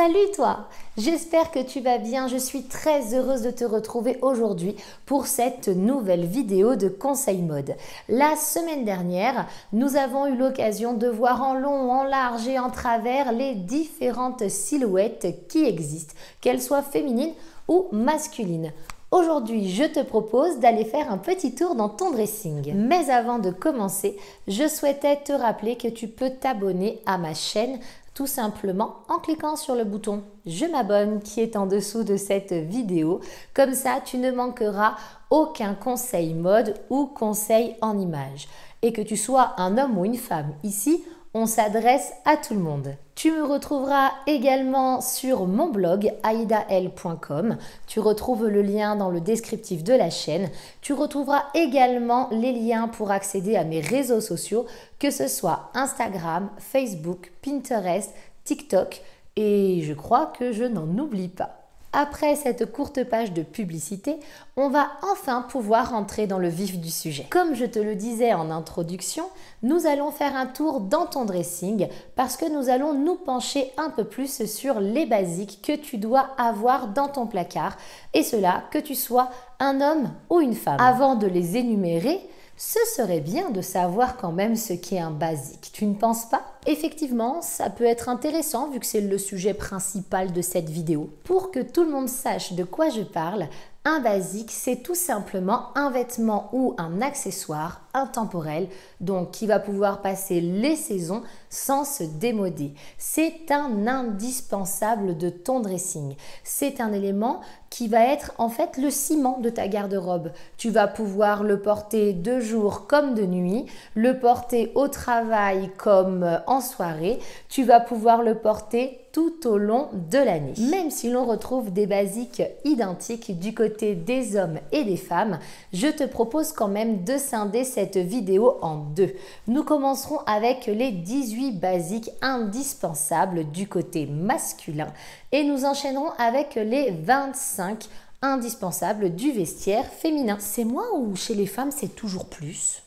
Salut toi! J'espère que tu vas bien, je suis très heureuse de te retrouver aujourd'hui pour cette nouvelle vidéo de conseil mode. La semaine dernière, nous avons eu l'occasion de voir en long, en large et en travers les différentes silhouettes qui existent, qu'elles soient féminines ou masculines. Aujourd'hui, je te propose d'aller faire un petit tour dans ton dressing. Mais avant de commencer, je souhaitais te rappeler que tu peux t'abonner à ma chaîne tout simplement en cliquant sur le bouton « Je m'abonne » qui est en dessous de cette vidéo. Comme ça, tu ne manqueras aucun conseil mode ou conseil en image. Et que tu sois un homme ou une femme, ici, on s'adresse à tout le monde. Tu me retrouveras également sur mon blog aidael.com. Tu retrouves le lien dans le descriptif de la chaîne. Tu retrouveras également les liens pour accéder à mes réseaux sociaux, que ce soit Instagram, Facebook, Pinterest, TikTok et je crois que je n'en oublie pas. Après cette courte page de publicité, on va enfin pouvoir entrer dans le vif du sujet. Comme je te le disais en introduction, nous allons faire un tour dans ton dressing parce que nous allons nous pencher un peu plus sur les basiques que tu dois avoir dans ton placard et cela que tu sois un homme ou une femme. Avant de les énumérer, ce serait bien de savoir quand même ce qu'est un basique, tu ne penses pas? Effectivement, ça peut être intéressant vu que c'est le sujet principal de cette vidéo. Pour que tout le monde sache de quoi je parle, un basique, c'est tout simplement un vêtement ou un accessoire intemporel, donc qui va pouvoir passer les saisons sans se démoder. C'est un indispensable de ton dressing. C'est un élément qui va être en fait le ciment de ta garde-robe. Tu vas pouvoir le porter de jour comme de nuit, le porter au travail comme en soirée. Tu vas pouvoir le porter tout au long de l'année. Même si l'on retrouve des basiques identiques du côté des hommes et des femmes, je te propose quand même de scinder cette vidéo en deux. Nous commencerons avec les 18 basiques indispensables du côté masculin et nous enchaînerons avec les 25 indispensables du vestiaire féminin. C'est moi ou chez les femmes c'est toujours plus?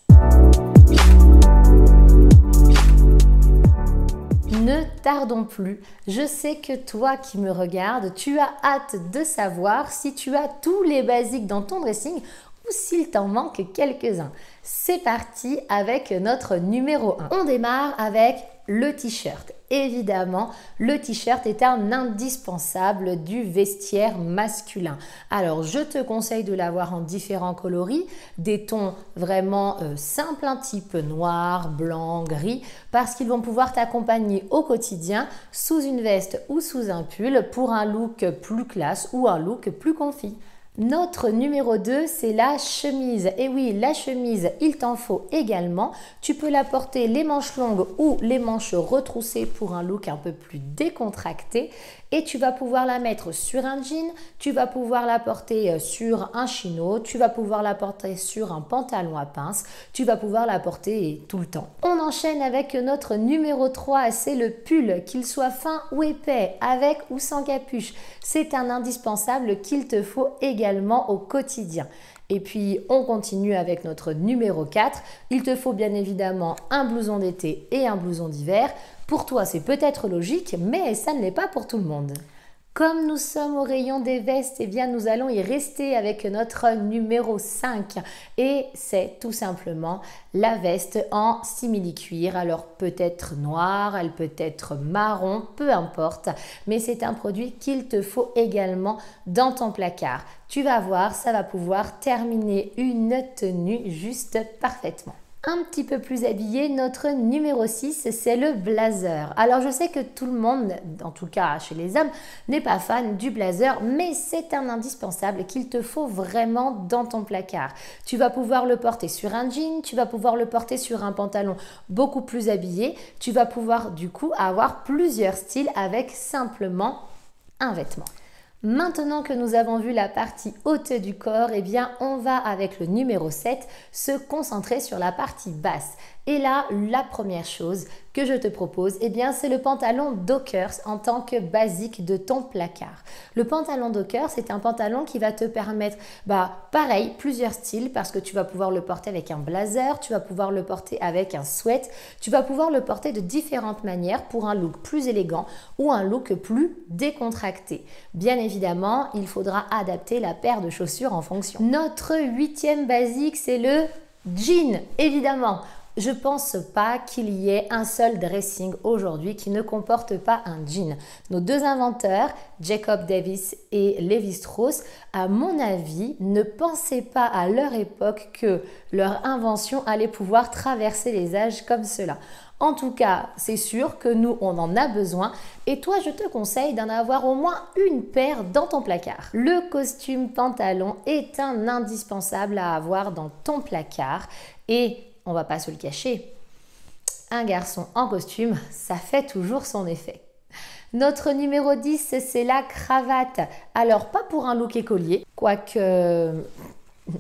Ne tardons plus, je sais que toi qui me regardes, tu as hâte de savoir si tu as tous les basiques dans ton dressing ou s'il t'en manque quelques-uns. C'est parti avec notre numéro 1. On démarre avec le t-shirt. Évidemment, le t-shirt est un indispensable du vestiaire masculin. Alors, je te conseille de l'avoir en différents coloris, des tons vraiment simples, un type noir, blanc, gris, parce qu'ils vont pouvoir t'accompagner au quotidien sous une veste ou sous un pull pour un look plus classe ou un look plus comfy. Notre numéro 2, c'est la chemise. Et oui, la chemise, il t'en faut également. Tu peux la porter les manches longues ou les manches retroussées pour un look un peu plus décontracté. Et tu vas pouvoir la mettre sur un jean, tu vas pouvoir la porter sur un chino, tu vas pouvoir la porter sur un pantalon à pince, tu vas pouvoir la porter tout le temps. On enchaîne avec notre numéro 3, c'est le pull, qu'il soit fin ou épais, avec ou sans capuche. C'est un indispensable qu'il te faut également au quotidien. Et puis, on continue avec notre numéro 4. Il te faut bien évidemment un blouson d'été et un blouson d'hiver. Pour toi, c'est peut-être logique, mais ça ne l'est pas pour tout le monde. Comme nous sommes au rayon des vestes, eh bien nous allons y rester avec notre numéro 5 et c'est tout simplement la veste en simili-cuir. Alors peut-être noire, elle peut être marron, peu importe, mais c'est un produit qu'il te faut également dans ton placard. Tu vas voir, ça va pouvoir terminer une tenue juste parfaitement. Un petit peu plus habillé, notre numéro 6, c'est le blazer. Alors je sais que tout le monde, en tout cas chez les hommes, n'est pas fan du blazer, mais c'est un indispensable qu'il te faut vraiment dans ton placard. Tu vas pouvoir le porter sur un jean, tu vas pouvoir le porter sur un pantalon beaucoup plus habillé, tu vas pouvoir du coup avoir plusieurs styles avec simplement un vêtement. Maintenant que nous avons vu la partie haute du corps, eh bien on va avec le numéro 7 se concentrer sur la partie basse. Et là, la première chose que je te propose, eh bien, c'est le pantalon Dockers en tant que basique de ton placard. Le pantalon Dockers, c'est un pantalon qui va te permettre, pareil, plusieurs styles parce que tu vas pouvoir le porter avec un blazer, tu vas pouvoir le porter avec un sweat, tu vas pouvoir le porter de différentes manières pour un look plus élégant ou un look plus décontracté. Bien évidemment, il faudra adapter la paire de chaussures en fonction. Notre 8e basique, c'est le jean, évidemment. Je pense pas qu'il y ait un seul dressing aujourd'hui qui ne comporte pas un jean. Nos deux inventeurs, Jacob Davis et Lévi-Strauss, à mon avis, ne pensaient pas à leur époque que leur invention allait pouvoir traverser les âges comme cela. En tout cas, c'est sûr que nous, on en a besoin et toi, je te conseille d'en avoir au moins une paire dans ton placard. Le costume pantalon est un indispensable à avoir dans ton placard et on va pas se le cacher, un garçon en costume, ça fait toujours son effet. Notre numéro 10, c'est la cravate. Alors, pas pour un look écolier, quoique...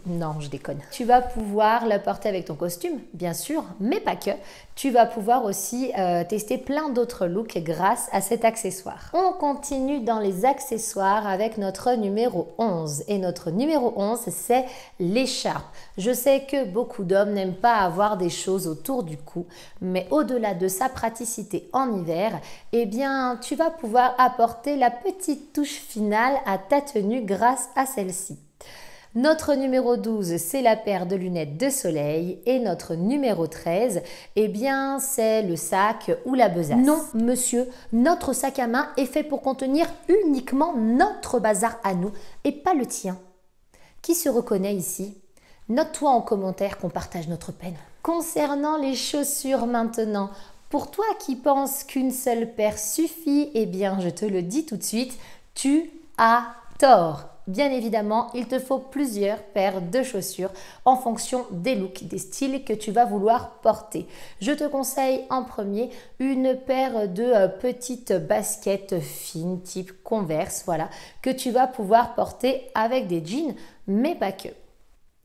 Non, je déconne. Tu vas pouvoir la porter avec ton costume, bien sûr, mais pas que. Tu vas pouvoir aussi tester plein d'autres looks grâce à cet accessoire. On continue dans les accessoires avec notre numéro 11. Et notre numéro 11, c'est l'écharpe. Je sais que beaucoup d'hommes n'aiment pas avoir des choses autour du cou, mais au-delà de sa praticité en hiver, eh bien, tu vas pouvoir apporter la petite touche finale à ta tenue grâce à celle-ci. Notre numéro 12, c'est la paire de lunettes de soleil et notre numéro 13, eh bien, c'est le sac ou la besace. Non, monsieur, notre sac à main est fait pour contenir uniquement notre bazar à nous et pas le tien. Qui se reconnaît ici? Note-toi en commentaire qu'on partage notre peine. Concernant les chaussures maintenant, pour toi qui penses qu'une seule paire suffit, eh bien, je te le dis tout de suite, tu as tort. Bien évidemment, il te faut plusieurs paires de chaussures en fonction des looks, des styles que tu vas vouloir porter. Je te conseille en premier une paire de petites baskets fines type Converse, voilà, que tu vas pouvoir porter avec des jeans, mais pas que.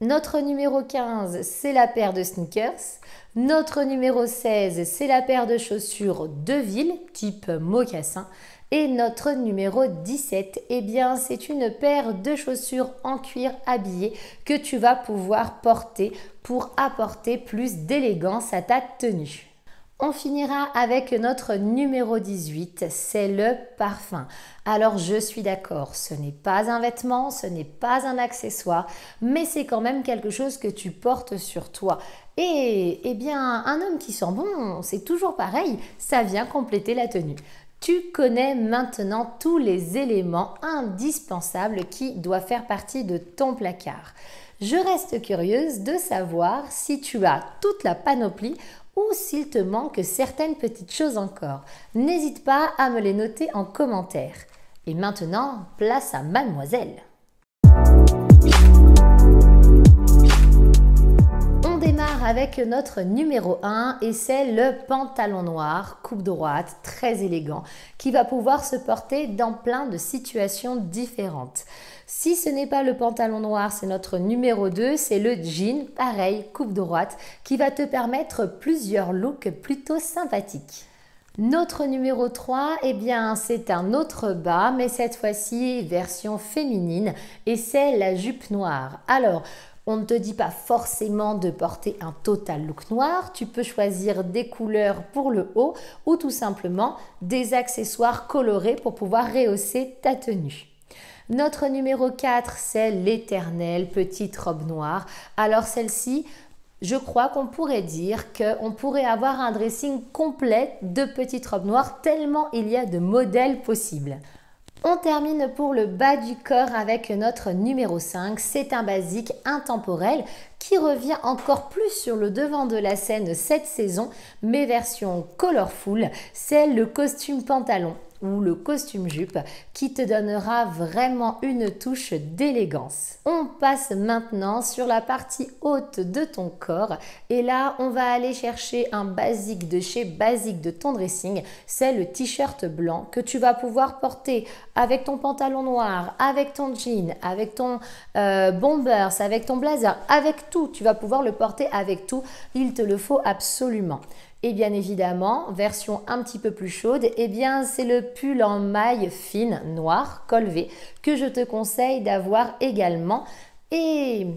Notre numéro 15, c'est la paire de sneakers. Notre numéro 16, c'est la paire de chaussures de ville type mocassin. Et notre numéro 17, eh bien, c'est une paire de chaussures en cuir habillé que tu vas pouvoir porter pour apporter plus d'élégance à ta tenue. On finira avec notre numéro 18, c'est le parfum. Alors je suis d'accord, ce n'est pas un vêtement, ce n'est pas un accessoire, mais c'est quand même quelque chose que tu portes sur toi. Et eh bien, un homme qui sent bon, c'est toujours pareil, ça vient compléter la tenue. Tu connais maintenant tous les éléments indispensables qui doivent faire partie de ton placard. Je reste curieuse de savoir si tu as toute la panoplie ou s'il te manque certaines petites choses encore. N'hésite pas à me les noter en commentaire. Et maintenant, place à mademoiselle. Avec notre numéro 1 et c'est le pantalon noir, coupe droite, très élégant, qui va pouvoir se porter dans plein de situations différentes. Si ce n'est pas le pantalon noir, c'est notre numéro 2, c'est le jean, pareil, coupe droite, qui va te permettre plusieurs looks plutôt sympathiques. Notre numéro 3, eh bien, c'est un autre bas, mais cette fois-ci version féminine, et c'est la jupe noire. Alors, on ne te dit pas forcément de porter un total look noir, tu peux choisir des couleurs pour le haut ou tout simplement des accessoires colorés pour pouvoir rehausser ta tenue. Notre numéro 4, c'est l'éternelle petite robe noire. Alors celle-ci, je crois qu'on pourrait dire qu'on pourrait avoir un dressing complet de petites robes noires tellement il y a de modèles possibles. On termine pour le bas du corps avec notre numéro 5. C'est un basique intemporel qui revient encore plus sur le devant de la scène cette saison, mais version colorful. C'est le costume pantalon. ou le costume jupe qui te donnera vraiment une touche d'élégance. On passe maintenant sur la partie haute de ton corps et là on va aller chercher un basique de chez Basique de ton dressing. C'est le t-shirt blanc que tu vas pouvoir porter avec ton pantalon noir, avec ton jean, avec ton bombers, avec ton blazer, avec tout. Tu vas pouvoir le porter avec tout, il te le faut absolument. Et bien évidemment, version un petit peu plus chaude, eh bien c'est le pull en maille fine, noir, col V, que je te conseille d'avoir également. Et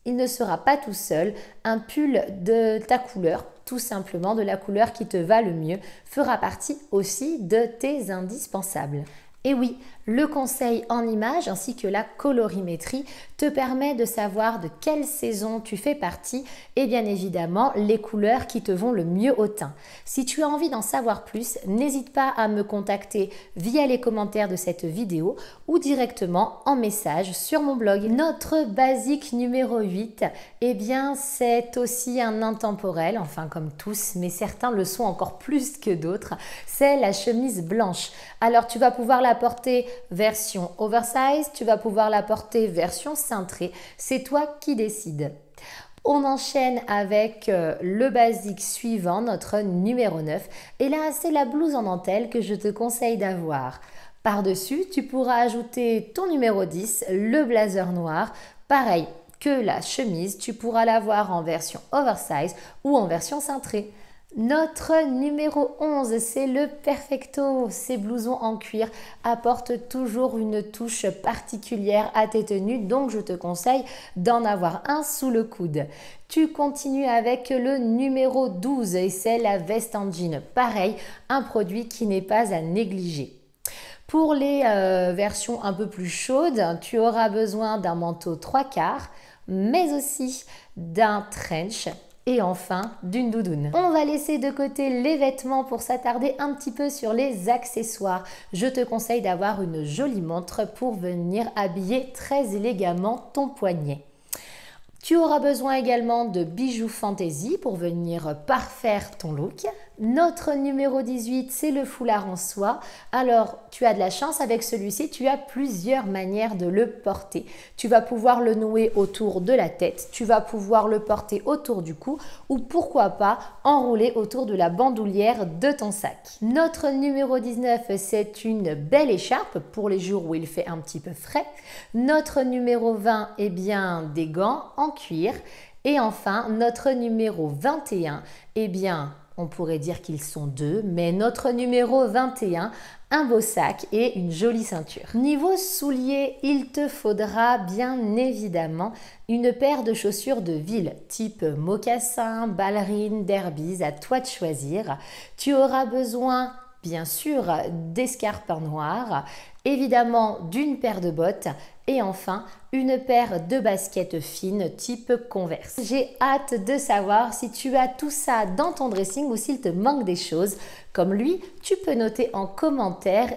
il ne sera pas tout seul, un pull de ta couleur, tout simplement de la couleur qui te va le mieux, fera partie aussi de tes indispensables. Et oui, le conseil en image ainsi que la colorimétrie te permet de savoir de quelle saison tu fais partie et bien évidemment les couleurs qui te vont le mieux au teint. Si tu as envie d'en savoir plus, n'hésite pas à me contacter via les commentaires de cette vidéo ou directement en message sur mon blog. Notre basique numéro 8, eh bien c'est aussi un intemporel, enfin comme tous, mais certains le sont encore plus que d'autres, c'est la chemise blanche. Alors tu vas pouvoir la porter version oversize, tu vas pouvoir la porter version cintrée, c'est toi qui décides. On enchaîne avec le basique suivant, notre numéro 9. Et là, c'est la blouse en dentelle que je te conseille d'avoir. Par-dessus, tu pourras ajouter ton numéro 10, le blazer noir. Pareil que la chemise, tu pourras l'avoir en version oversize ou en version cintrée. Notre numéro 11, c'est le Perfecto. Ces blousons en cuir apportent toujours une touche particulière à tes tenues, donc je te conseille d'en avoir un sous le coude. Tu continues avec le numéro 12 et c'est la veste en jean. Pareil, un produit qui n'est pas à négliger. Pour les versions un peu plus chaudes, tu auras besoin d'un manteau 3/4, mais aussi d'un trench. Et enfin, d'une doudoune. On va laisser de côté les vêtements pour s'attarder un petit peu sur les accessoires. Je te conseille d'avoir une jolie montre pour venir habiller très élégamment ton poignet. Tu auras besoin également de bijoux fantaisie pour venir parfaire ton look. Notre numéro 18, c'est le foulard en soie. Alors, tu as de la chance avec celui-ci, tu as plusieurs manières de le porter. Tu vas pouvoir le nouer autour de la tête, tu vas pouvoir le porter autour du cou ou pourquoi pas enrouler autour de la bandoulière de ton sac. Notre numéro 19, c'est une belle écharpe pour les jours où il fait un petit peu frais. Notre numéro 20, eh bien des gants en cuir. Et enfin, notre numéro 21, eh bien, on pourrait dire qu'ils sont deux, mais notre numéro 21, un beau sac et une jolie ceinture. Niveau souliers, il te faudra bien évidemment une paire de chaussures de ville, type mocassin, ballerine, derbies, à toi de choisir. Tu auras besoin bien sûr d'escarpins noirs, évidemment d'une paire de bottes et enfin une paire de baskets fines type Converse. J'ai hâte de savoir si tu as tout ça dans ton dressing ou s'il te manque des choses. Comme lui, tu peux noter en commentaire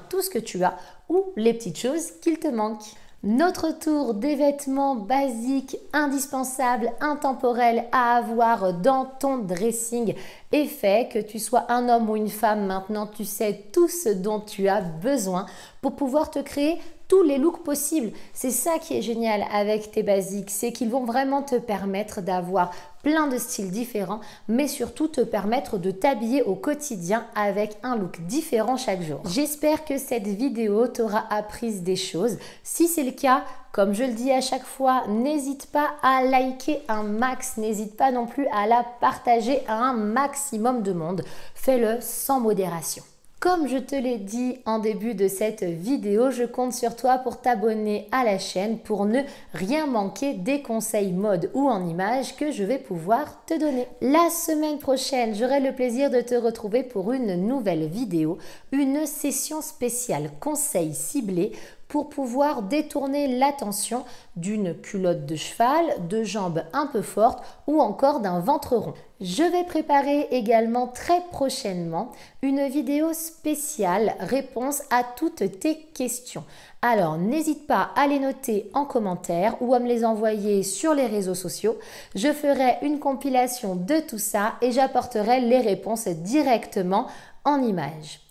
tout ce que tu as ou les petites choses qu'il te manquent. Notre tour des vêtements basiques, indispensables, intemporels à avoir dans ton dressing est fait. Que tu sois un homme ou une femme, maintenant tu sais tout ce dont tu as besoin pour pouvoir te créer tous les looks possibles. C'est ça qui est génial avec tes basiques, c'est qu'ils vont vraiment te permettre d'avoir plein de styles différents, mais surtout te permettre de t'habiller au quotidien avec un look différent chaque jour. J'espère que cette vidéo t'aura appris des choses. Si c'est le cas, comme je le dis à chaque fois, n'hésite pas à liker un max, n'hésite pas non plus à la partager à un maximum de monde. Fais-le sans modération. Comme je te l'ai dit en début de cette vidéo, je compte sur toi pour t'abonner à la chaîne pour ne rien manquer des conseils mode ou en images que je vais pouvoir te donner. La semaine prochaine, j'aurai le plaisir de te retrouver pour une nouvelle vidéo, une session spéciale conseils ciblés pour pouvoir détourner l'attention d'une culotte de cheval, de jambes un peu fortes ou encore d'un ventre rond. Je vais préparer également très prochainement une vidéo spéciale réponse à toutes tes questions. Alors n'hésite pas à les noter en commentaire ou à me les envoyer sur les réseaux sociaux. Je ferai une compilation de tout ça et j'apporterai les réponses directement en images.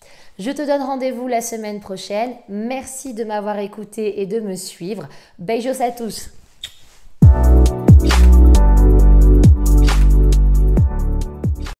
Je te donne rendez-vous la semaine prochaine. Merci de m'avoir écouté et de me suivre. Beijos à tous.